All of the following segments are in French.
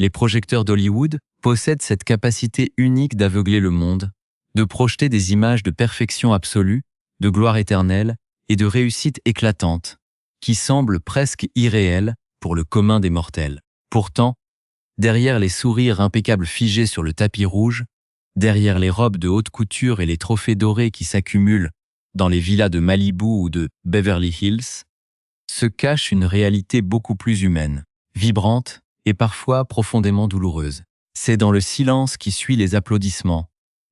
Les projecteurs d'Hollywood possèdent cette capacité unique d'aveugler le monde, de projeter des images de perfection absolue, de gloire éternelle et de réussite éclatante, qui semblent presque irréelles pour le commun des mortels. Pourtant, derrière les sourires impeccables figés sur le tapis rouge, derrière les robes de haute couture et les trophées dorés qui s'accumulent dans les villas de Malibu ou de Beverly Hills, se cache une réalité beaucoup plus humaine, vibrante et parfois profondément douloureuse. C'est dans le silence qui suit les applaudissements,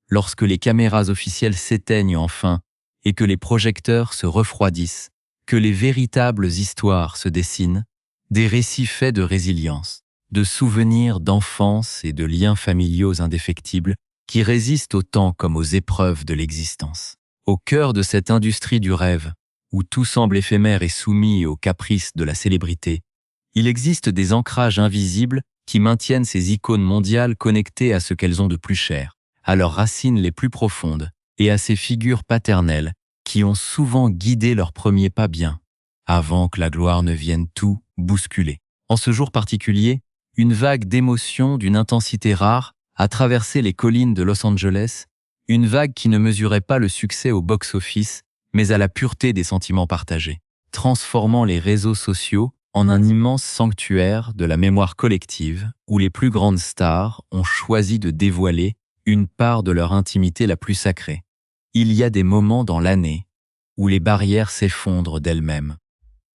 lorsque les caméras officielles s'éteignent enfin et que les projecteurs se refroidissent, que les véritables histoires se dessinent, des récits faits de résilience, de souvenirs d'enfance et de liens familiaux indéfectibles qui résistent au temps comme aux épreuves de l'existence. Au cœur de cette industrie du rêve, où tout semble éphémère et soumis aux caprices de la célébrité, il existe des ancrages invisibles qui maintiennent ces icônes mondiales connectées à ce qu'elles ont de plus cher, à leurs racines les plus profondes et à ces figures paternelles qui ont souvent guidé leurs premiers pas bien, avant que la gloire ne vienne tout bousculer. En ce jour particulier, une vague d'émotions d'une intensité rare a traversé les collines de Los Angeles, une vague qui ne mesurait pas le succès au box-office, mais à la pureté des sentiments partagés, transformant les réseaux sociaux en un immense sanctuaire de la mémoire collective où les plus grandes stars ont choisi de dévoiler une part de leur intimité la plus sacrée. Il y a des moments dans l'année où les barrières s'effondrent d'elles-mêmes,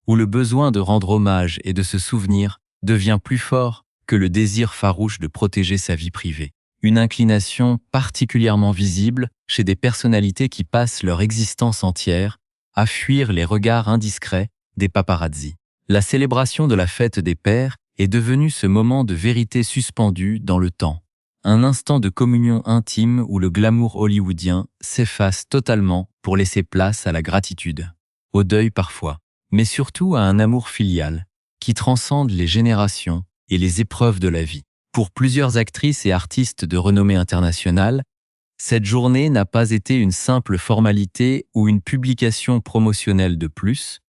où le besoin de rendre hommage et de se souvenir devient plus fort que le désir farouche de protéger sa vie privée. Une inclination particulièrement visible chez des personnalités qui passent leur existence entière à fuir les regards indiscrets des paparazzis. La célébration de la fête des pères est devenue ce moment de vérité suspendu dans le temps, un instant de communion intime où le glamour hollywoodien s'efface totalement pour laisser place à la gratitude, au deuil parfois, mais surtout à un amour filial qui transcende les générations et les épreuves de la vie. Pour plusieurs actrices et artistes de renommée internationale, cette journée n'a pas été une simple formalité ou une publication promotionnelle de plus,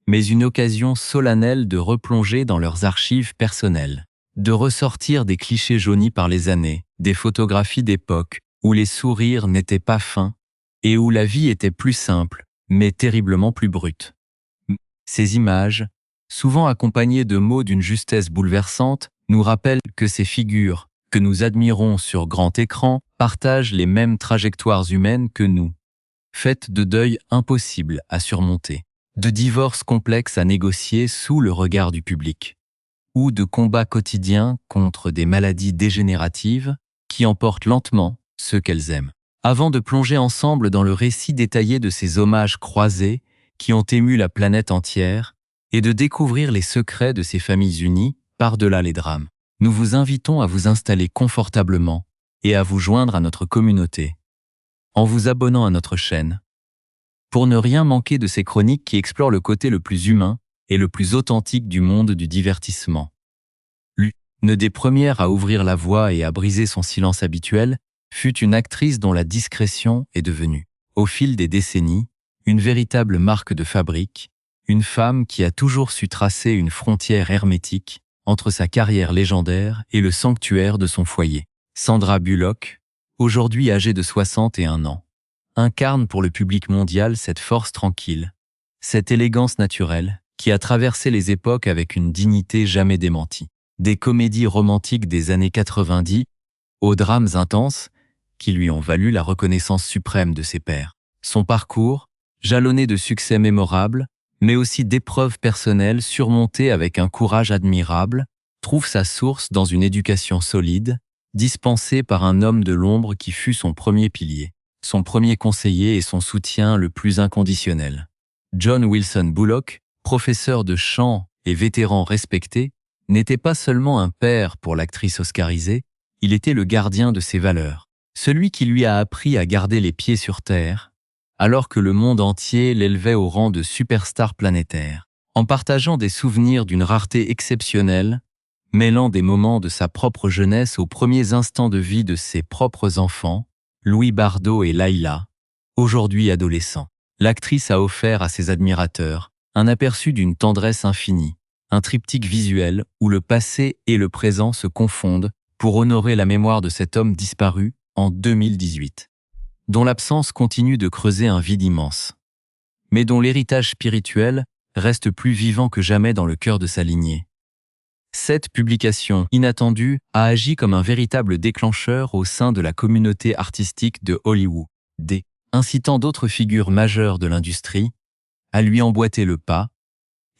mais une occasion solennelle de replonger dans leurs archives personnelles, de ressortir des clichés jaunis par les années, des photographies d'époque où les sourires n'étaient pas fins et où la vie était plus simple, mais terriblement plus brute. Ces images, souvent accompagnées de mots d'une justesse bouleversante, nous rappellent que ces figures, que nous admirons sur grand écran, partagent les mêmes trajectoires humaines que nous, faites de deuil impossible à surmonter, de divorces complexes à négocier sous le regard du public, ou de combats quotidiens contre des maladies dégénératives qui emportent lentement ceux qu'elles aiment. Avant de plonger ensemble dans le récit détaillé de ces hommages croisés qui ont ému la planète entière et de découvrir les secrets de ces familles unies par-delà les drames, nous vous invitons à vous installer confortablement et à vous joindre à notre communauté en vous abonnant à notre chaîne pour ne rien manquer de ces chroniques qui explorent le côté le plus humain et le plus authentique du monde du divertissement. L'une des premières à ouvrir la voie et à briser son silence habituel fut une actrice dont la discrétion est devenue, au fil des décennies, une véritable marque de fabrique, une femme qui a toujours su tracer une frontière hermétique entre sa carrière légendaire et le sanctuaire de son foyer. Sandra Bullock, aujourd'hui âgée de 61 ans, incarne pour le public mondial cette force tranquille, cette élégance naturelle qui a traversé les époques avec une dignité jamais démentie. Des comédies romantiques des années 90 aux drames intenses qui lui ont valu la reconnaissance suprême de ses pairs. Son parcours, jalonné de succès mémorables, mais aussi d'épreuves personnelles surmontées avec un courage admirable, trouve sa source dans une éducation solide, dispensée par un homme de l'ombre qui fut son premier pilier, son premier conseiller et son soutien le plus inconditionnel. John Wilson Bullock, professeur de chant et vétéran respecté, n'était pas seulement un père pour l'actrice oscarisée, il était le gardien de ses valeurs, celui qui lui a appris à garder les pieds sur terre, alors que le monde entier l'élevait au rang de superstar planétaire, en partageant des souvenirs d'une rareté exceptionnelle, mêlant des moments de sa propre jeunesse aux premiers instants de vie de ses propres enfants, Louis Bardot et Layla, aujourd'hui adolescents. L'actrice a offert à ses admirateurs un aperçu d'une tendresse infinie, un triptyque visuel où le passé et le présent se confondent pour honorer la mémoire de cet homme disparu en 2018, dont l'absence continue de creuser un vide immense, mais dont l'héritage spirituel reste plus vivant que jamais dans le cœur de sa lignée. Cette publication inattendue a agi comme un véritable déclencheur au sein de la communauté artistique de Hollywood, incitant d'autres figures majeures de l'industrie à lui emboîter le pas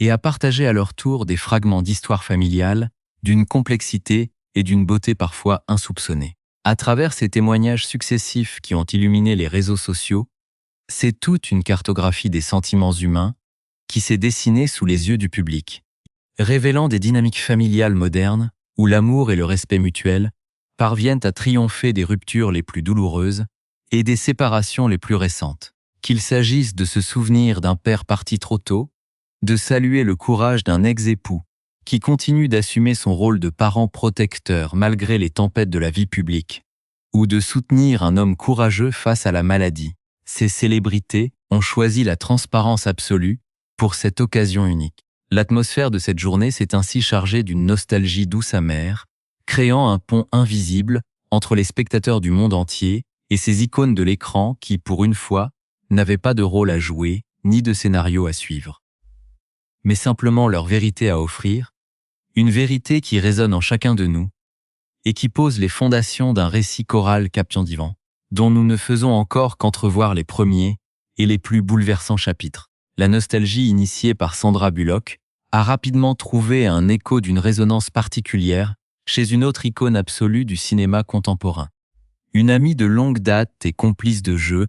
et à partager à leur tour des fragments d'histoire familiale d'une complexité et d'une beauté parfois insoupçonnées. À travers ces témoignages successifs qui ont illuminé les réseaux sociaux, c'est toute une cartographie des sentiments humains qui s'est dessinée sous les yeux du public, révélant des dynamiques familiales modernes où l'amour et le respect mutuel parviennent à triompher des ruptures les plus douloureuses et des séparations les plus récentes. Qu'il s'agisse de se souvenir d'un père parti trop tôt, de saluer le courage d'un ex-époux qui continue d'assumer son rôle de parent protecteur malgré les tempêtes de la vie publique, ou de soutenir un homme courageux face à la maladie. Ces célébrités ont choisi la transparence absolue pour cette occasion unique. L'atmosphère de cette journée s'est ainsi chargée d'une nostalgie douce amère, créant un pont invisible entre les spectateurs du monde entier et ces icônes de l'écran qui, pour une fois, n'avaient pas de rôle à jouer ni de scénario à suivre, mais simplement leur vérité à offrir, une vérité qui résonne en chacun de nous et qui pose les fondations d'un récit choral captivant, dont nous ne faisons encore qu'entrevoir les premiers et les plus bouleversants chapitres. La nostalgie initiée par Sandra Bullock a rapidement trouvé un écho d'une résonance particulière chez une autre icône absolue du cinéma contemporain. Une amie de longue date et complice de jeu,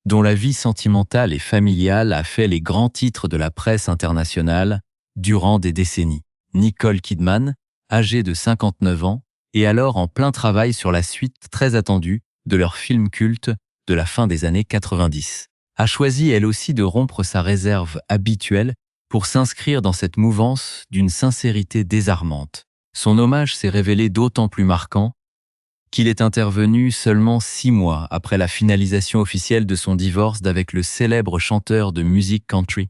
dont la vie sentimentale et familiale a fait les grands titres de la presse internationale durant des décennies. Nicole Kidman, âgée de 59 ans, et alors en plein travail sur la suite très attendue de leur film culte de la fin des années 90, a choisi elle aussi de rompre sa réserve habituelle pour s'inscrire dans cette mouvance d'une sincérité désarmante. Son hommage s'est révélé d'autant plus marquant qu'il est intervenu seulement 6 mois après la finalisation officielle de son divorce d'avec le célèbre chanteur de musique country,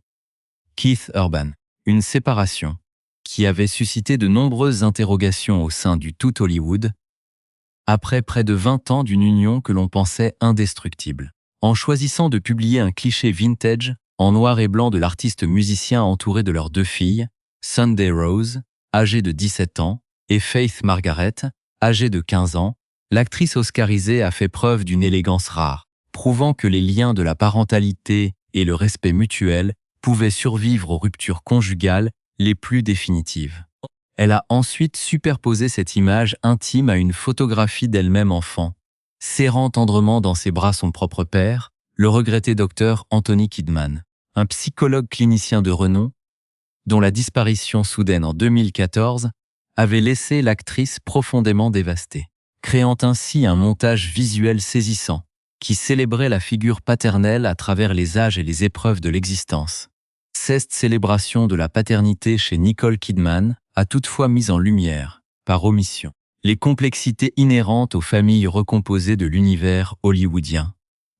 Keith Urban. Une séparation qui avait suscité de nombreuses interrogations au sein du tout Hollywood, après près de 20 ans d'une union que l'on pensait indestructible. En choisissant de publier un cliché vintage en noir et blanc de l'artiste musicien entouré de leurs 2 filles, Sunday Rose, âgée de 17 ans, et Faith Margaret, âgée de 15 ans, l'actrice oscarisée a fait preuve d'une élégance rare, prouvant que les liens de la parentalité et le respect mutuel pouvaient survivre aux ruptures conjugales les plus définitives. Elle a ensuite superposé cette image intime à une photographie d'elle-même enfant, serrant tendrement dans ses bras son propre père, le regretté docteur Anthony Kidman, un psychologue clinicien de renom, dont la disparition soudaine en 2014 avait laissé l'actrice profondément dévastée, créant ainsi un montage visuel saisissant qui célébrait la figure paternelle à travers les âges et les épreuves de l'existence. Cette célébration de la paternité chez Nicole Kidman a toutefois mis en lumière, par omission, les complexités inhérentes aux familles recomposées de l'univers hollywoodien,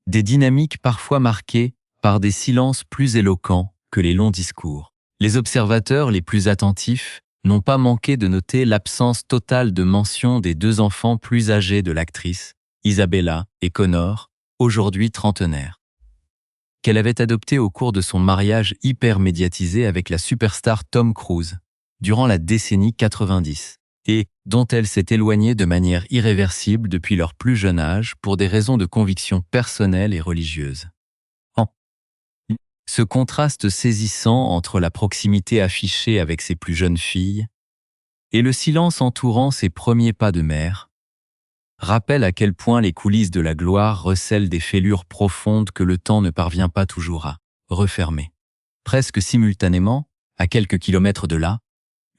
des dynamiques parfois marquées par des silences plus éloquents que les longs discours. Les observateurs les plus attentifs n'ont pas manqué de noter l'absence totale de mention des 2 enfants plus âgés de l'actrice, Isabella et Connor, aujourd'hui trentenaires, qu'elle avait adopté au cours de son mariage hyper médiatisé avec la superstar Tom Cruise, durant la décennie 90, et dont elle s'est éloignée de manière irréversible depuis leur plus jeune âge pour des raisons de conviction personnelles et religieuses. Ce contraste saisissant entre la proximité affichée avec ses plus jeunes filles et le silence entourant ses premiers pas de mère rappelle à quel point les coulisses de la gloire recèlent des fêlures profondes que le temps ne parvient pas toujours à refermer. Presque simultanément, à quelques kilomètres de là,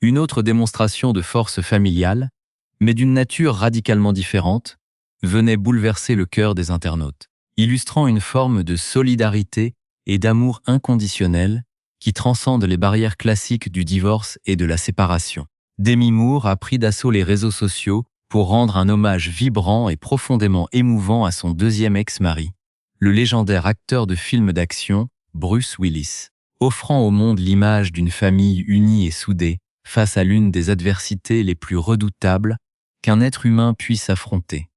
une autre démonstration de force familiale, mais d'une nature radicalement différente, venait bouleverser le cœur des internautes, illustrant une forme de solidarité et d'amour inconditionnel qui transcende les barrières classiques du divorce et de la séparation. Demi Moore a pris d'assaut les réseaux sociaux pour rendre un hommage vibrant et profondément émouvant à son 2e ex-mari, le légendaire acteur de films d'action Bruce Willis, offrant au monde l'image d'une famille unie et soudée face à l'une des adversités les plus redoutables qu'un être humain puisse affronter.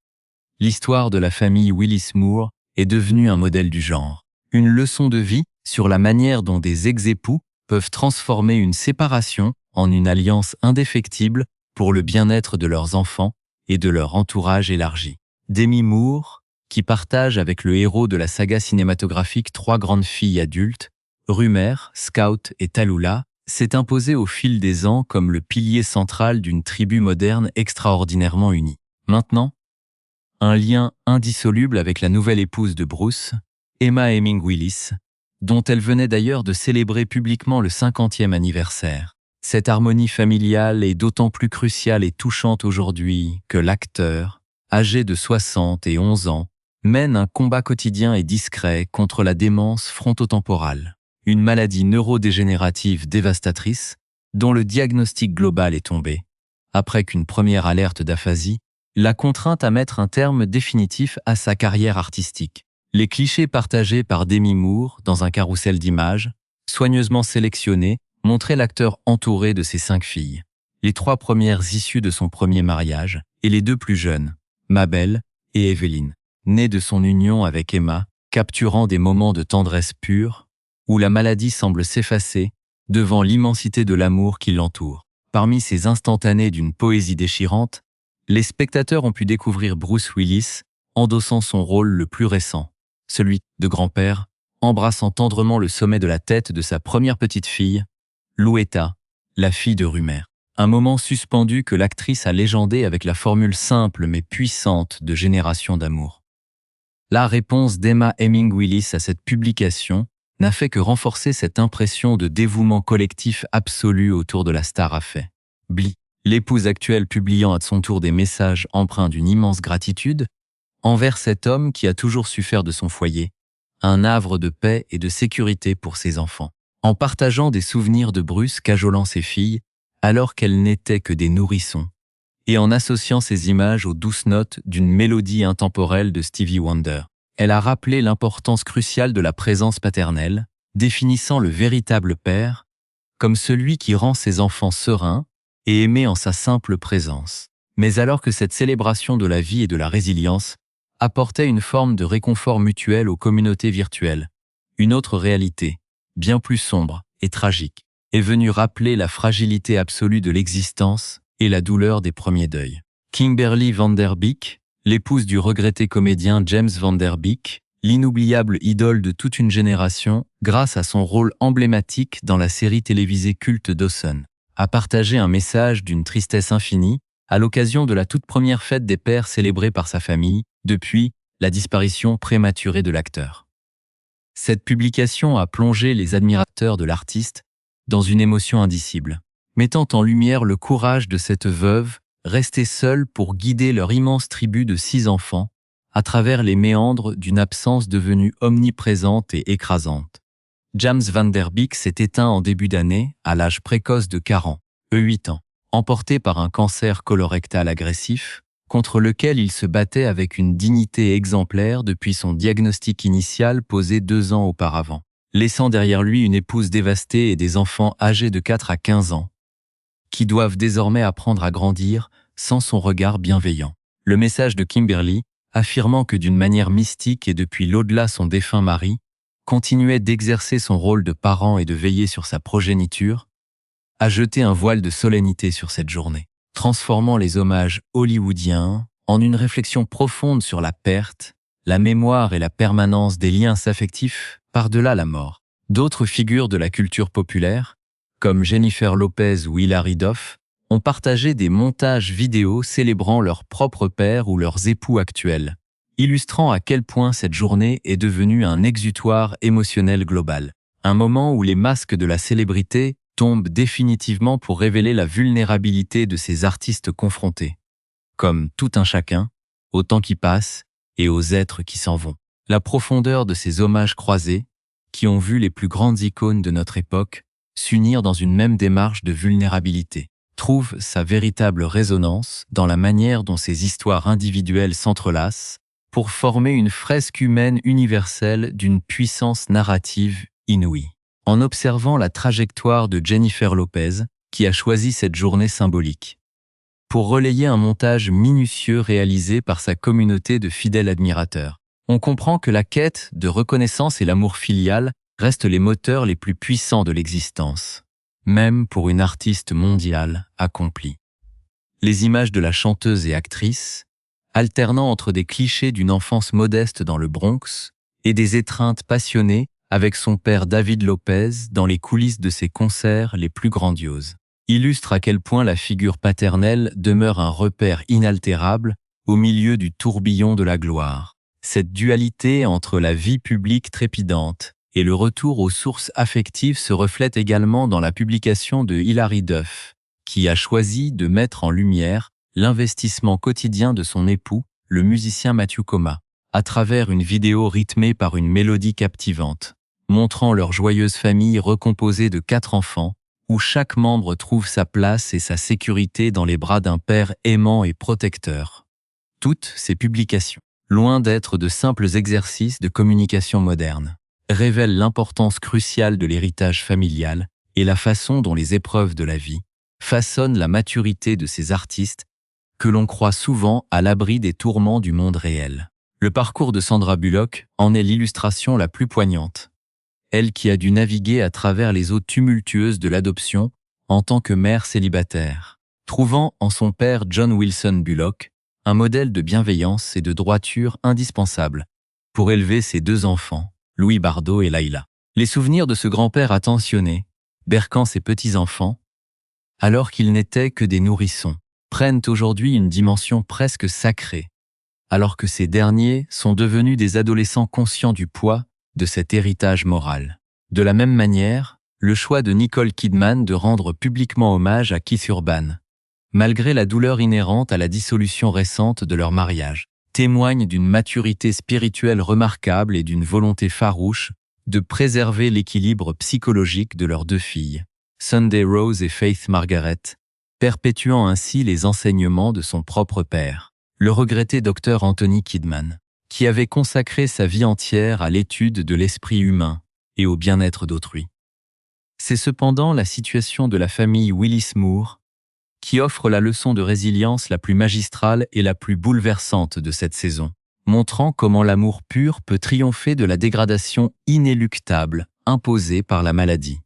L'histoire de la famille Willis Moore est devenue un modèle du genre, une leçon de vie sur la manière dont des ex-époux peuvent transformer une séparation en une alliance indéfectible pour le bien-être de leurs enfants et de leur entourage élargi. Demi Moore, qui partage avec le héros de la saga cinématographique 3 grandes filles adultes, Rumer, Scout et Tallulah, s'est imposée au fil des ans comme le pilier central d'une tribu moderne extraordinairement unie. Maintenant, un lien indissoluble avec la nouvelle épouse de Bruce, Emma Heming Willis, dont elle venait d'ailleurs de célébrer publiquement le 50e anniversaire. Cette harmonie familiale est d'autant plus cruciale et touchante aujourd'hui que l'acteur, âgé de 71 ans, mène un combat quotidien et discret contre la démence frontotemporale, une maladie neurodégénérative dévastatrice dont le diagnostic global est tombé, après qu'une première alerte d'aphasie l'a contrainte à mettre un terme définitif à sa carrière artistique. Les clichés partagés par Demi Moore dans un carrousel d'images, soigneusement sélectionnés, montraient l'acteur entouré de ses 5 filles, les 3 premières issues de son premier mariage et les 2 plus jeunes, Mabel et Evelyn, nées de son union avec Emma, capturant des moments de tendresse pure où la maladie semble s'effacer devant l'immensité de l'amour qui l'entoure. Parmi ces instantanés d'une poésie déchirante, les spectateurs ont pu découvrir Bruce Willis endossant son rôle le plus récent, celui de grand-père, embrassant tendrement le sommet de la tête de sa première petite fille, Louetta, la fille de Rumer. Un moment suspendu que l'actrice a légendé avec la formule simple mais puissante de génération d'amour. La réponse d'Emma Heming Willis à cette publication n'a fait que renforcer cette impression de dévouement collectif absolu autour de la star à fait. Bly, l'épouse actuelle publiant à son tour des messages empreints d'une immense gratitude envers cet homme qui a toujours su faire de son foyer un havre de paix et de sécurité pour ses enfants, en partageant des souvenirs de Bruce cajolant ses filles alors qu'elles n'étaient que des nourrissons, et en associant ces images aux douces notes d'une mélodie intemporelle de Stevie Wonder. Elle a rappelé l'importance cruciale de la présence paternelle, définissant le véritable père comme celui qui rend ses enfants sereins et aimés en sa simple présence. Mais alors que cette célébration de la vie et de la résilience apportait une forme de réconfort mutuel aux communautés virtuelles, une autre réalité, bien plus sombre et tragique, est venue rappeler la fragilité absolue de l'existence et la douleur des premiers deuils. Kimberly Van Der Beek, l'épouse du regretté comédien James Van Der Beek, l'inoubliable idole de toute une génération, grâce à son rôle emblématique dans la série télévisée culte Dawson, a partagé un message d'une tristesse infinie à l'occasion de la toute première fête des pères célébrée par sa famille, depuis la disparition prématurée de l'acteur. Cette publication a plongé les admirateurs de l'artiste dans une émotion indicible, mettant en lumière le courage de cette veuve restée seule pour guider leur immense tribu de 6 enfants à travers les méandres d'une absence devenue omniprésente et écrasante. James Van Der Beek s'est éteint en début d'année, à l'âge précoce de 8 ans, emporté par un cancer colorectal agressif, contre lequel il se battait avec une dignité exemplaire depuis son diagnostic initial posé 2 ans auparavant, laissant derrière lui une épouse dévastée et des enfants âgés de 4 à 15 ans, qui doivent désormais apprendre à grandir sans son regard bienveillant. Le message de Kimberly, affirmant que d'une manière mystique et depuis l'au-delà son défunt mari, continuait d'exercer son rôle de parent et de veiller sur sa progéniture, a jeté un voile de solennité sur cette journée, transformant les hommages hollywoodiens en une réflexion profonde sur la perte, la mémoire et la permanence des liens affectifs par-delà la mort. D'autres figures de la culture populaire, comme Jennifer Lopez ou Hilary Duff, ont partagé des montages vidéo célébrant leur propre père ou leurs époux actuels, illustrant à quel point cette journée est devenue un exutoire émotionnel global, un moment où les masques de la célébrité tombent définitivement pour révéler la vulnérabilité de ces artistes confrontés, comme tout un chacun, au temps qui passe et aux êtres qui s'en vont. La profondeur de ces hommages croisés, qui ont vu les plus grandes icônes de notre époque s'unir dans une même démarche de vulnérabilité, trouve sa véritable résonance dans la manière dont ces histoires individuelles s'entrelacent pour former une fresque humaine universelle d'une puissance narrative inouïe. En observant la trajectoire de Jennifer Lopez, qui a choisi cette journée symbolique pour relayer un montage minutieux réalisé par sa communauté de fidèles admirateurs. On comprend que la quête de reconnaissance et l'amour filial restent les moteurs les plus puissants de l'existence, même pour une artiste mondiale accomplie. Les images de la chanteuse et actrice, alternant entre des clichés d'une enfance modeste dans le Bronx et des étreintes passionnées avec son père David Lopez dans les coulisses de ses concerts les plus grandioses, illustrent à quel point la figure paternelle demeure un repère inaltérable au milieu du tourbillon de la gloire. Cette dualité entre la vie publique trépidante et le retour aux sources affectives se reflète également dans la publication de Hilary Duff, qui a choisi de mettre en lumière l'investissement quotidien de son époux, le musicien Matthew Koma, à travers une vidéo rythmée par une mélodie captivante, montrant leur joyeuse famille recomposée de 4 enfants, où chaque membre trouve sa place et sa sécurité dans les bras d'un père aimant et protecteur. Toutes ces publications, loin d'être de simples exercices de communication moderne, révèlent l'importance cruciale de l'héritage familial et la façon dont les épreuves de la vie façonnent la maturité de ces artistes que l'on croit souvent à l'abri des tourments du monde réel. Le parcours de Sandra Bullock en est l'illustration la plus poignante. Elle qui a dû naviguer à travers les eaux tumultueuses de l'adoption en tant que mère célibataire, trouvant en son père John Wilson Bullock un modèle de bienveillance et de droiture indispensable pour élever ses 2 enfants, Louis Bardot et Layla. Les souvenirs de ce grand-père attentionné, berçant ses petits-enfants, alors qu'ils n'étaient que des nourrissons, prennent aujourd'hui une dimension presque sacrée, alors que ces derniers sont devenus des adolescents conscients du poids de cet héritage moral. De la même manière, le choix de Nicole Kidman de rendre publiquement hommage à Keith Urban, malgré la douleur inhérente à la dissolution récente de leur mariage, témoigne d'une maturité spirituelle remarquable et d'une volonté farouche de préserver l'équilibre psychologique de leurs 2 filles, Sunday Rose et Faith Margaret, perpétuant ainsi les enseignements de son propre père, le regretté Dr Anthony Kidman, qui avait consacré sa vie entière à l'étude de l'esprit humain et au bien-être d'autrui. C'est cependant la situation de la famille Willis Moore qui offre la leçon de résilience la plus magistrale et la plus bouleversante de cette saison, montrant comment l'amour pur peut triompher de la dégradation inéluctable imposée par la maladie.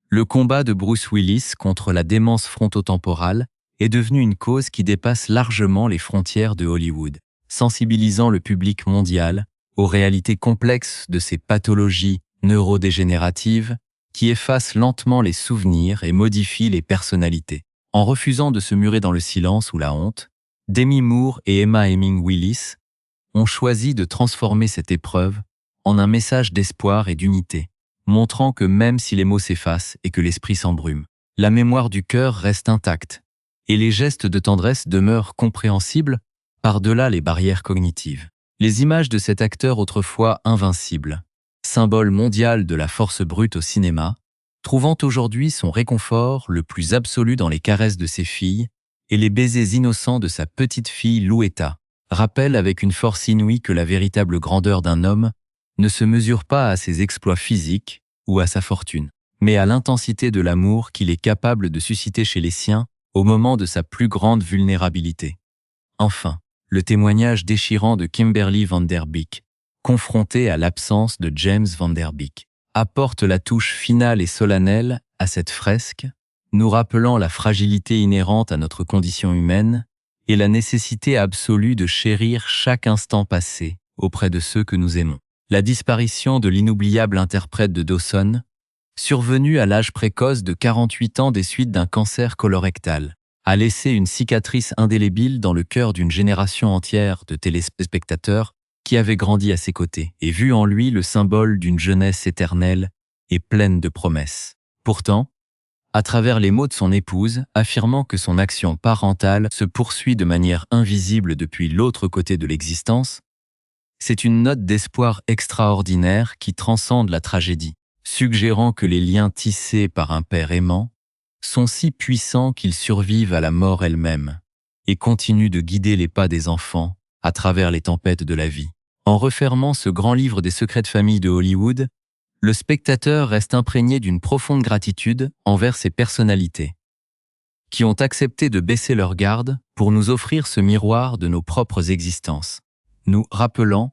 Le combat de Bruce Willis contre la démence frontotemporale est devenu une cause qui dépasse largement les frontières de Hollywood, sensibilisant le public mondial aux réalités complexes de ces pathologies neurodégénératives qui effacent lentement les souvenirs et modifient les personnalités. En refusant de se murer dans le silence ou la honte, Demi Moore et Emma Heming Willis ont choisi de transformer cette épreuve en un message d'espoir et d'unité, montrant que même si les mots s'effacent et que l'esprit s'embrume, la mémoire du cœur reste intacte et les gestes de tendresse demeurent compréhensibles par-delà les barrières cognitives. Les images de cet acteur autrefois invincible, symbole mondial de la force brute au cinéma, trouvant aujourd'hui son réconfort le plus absolu dans les caresses de ses filles et les baisers innocents de sa petite-fille Louetta, rappelle avec une force inouïe que la véritable grandeur d'un homme ne se mesure pas à ses exploits physiques ou à sa fortune, mais à l'intensité de l'amour qu'il est capable de susciter chez les siens au moment de sa plus grande vulnérabilité. Enfin, le témoignage déchirant de Kimberly Van Der Beek, confrontée à l'absence de James Van Der Beek, apporte la touche finale et solennelle à cette fresque, nous rappelant la fragilité inhérente à notre condition humaine et la nécessité absolue de chérir chaque instant passé auprès de ceux que nous aimons. La disparition de l'inoubliable interprète de Dawson, survenue à l'âge précoce de 48 ans des suites d'un cancer colorectal, a laissé une cicatrice indélébile dans le cœur d'une génération entière de téléspectateurs qui avaient grandi à ses côtés et vu en lui le symbole d'une jeunesse éternelle et pleine de promesses. Pourtant, à travers les mots de son épouse, affirmant que son action parentale se poursuit de manière invisible depuis l'autre côté de l'existence, c'est une note d'espoir extraordinaire qui transcende la tragédie, suggérant que les liens tissés par un père aimant sont si puissants qu'ils survivent à la mort elle-même et continuent de guider les pas des enfants à travers les tempêtes de la vie. En refermant ce grand livre des secrets de famille de Hollywood, le spectateur reste imprégné d'une profonde gratitude envers ces personnalités, qui ont accepté de baisser leur garde pour nous offrir ce miroir de nos propres existences, nous rappelant